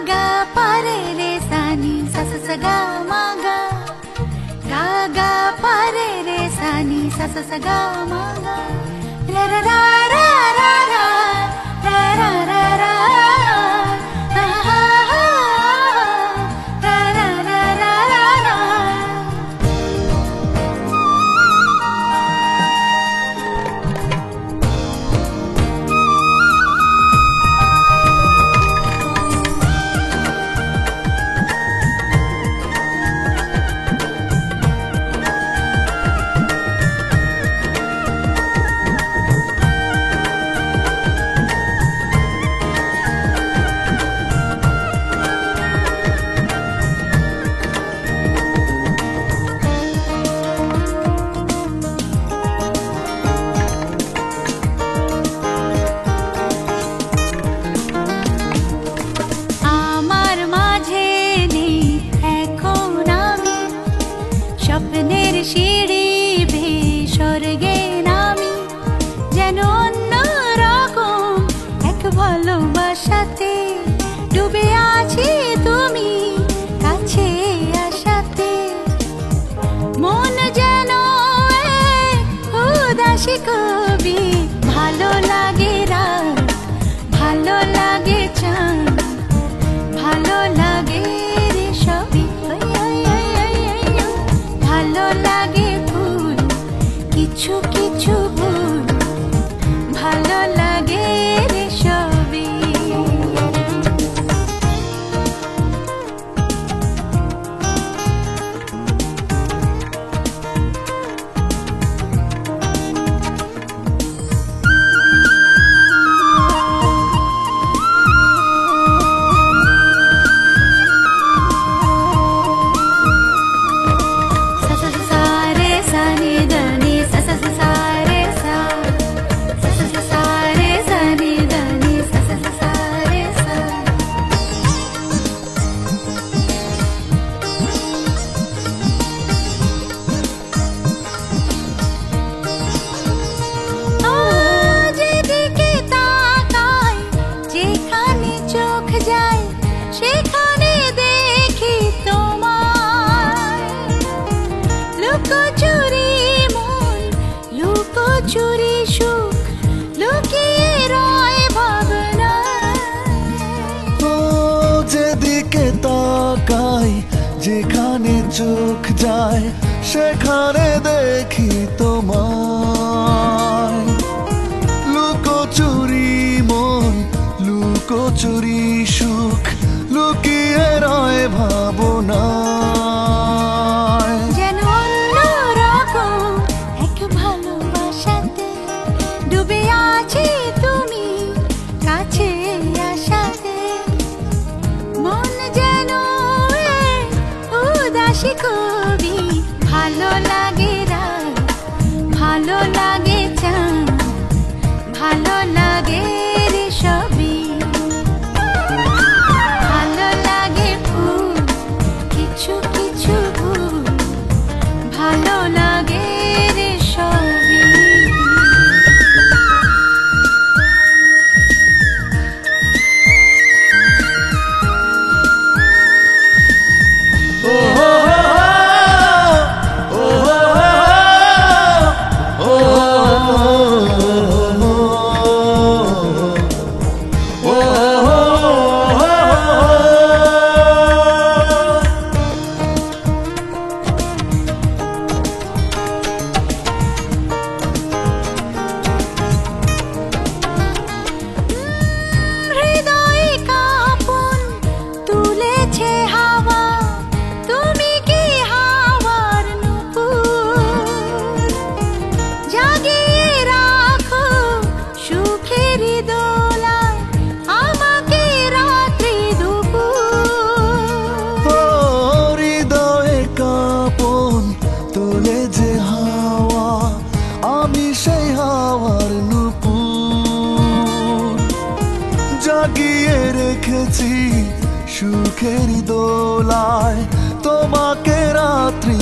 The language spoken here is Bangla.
ga pa re re sa ni sa sa sa ga ma ga ga pa re re sa ni sa sa sa ga ma ga ra ra ra ra ra ra ra ra ra ra ডুবে আছি তুমি কাছে আসাতে মন যেন উদাসী কবি ভালো লাগে রাত ভালো লাগে চাঁদ ভালো লাগে রে সবই ভালো লাগে ফুল কিছু কিছু ভুল ভালো লাগে রে সবই সেখানে দেখি তোমায় লুকোচুরি মন লুকোচুরি সুখ লুকিয়ে রয় ভাবনা যেদিকে তাকাই যেখানে চোখ যায় সেখানে দেখি তোমায় লুকোচুরি মন লুকোচুরি সুখ লুকিয়ে রয় ভাবনায় যেন অন্যরকম এক ভালোবাসাতে ডুবে আছি তুমি কাছে আসাতে মন যেন উদাসী কবি ভালো লাগে রাত ভালো লাগে চাঁদ ভালো লাগে রে সবই ভালো লাগে ফুল কিছু কিছু ভুল ভালো লাগে রে সবই জাগিয়ে রেখেছি সুখের দোলায় তোমাকে রাত্রি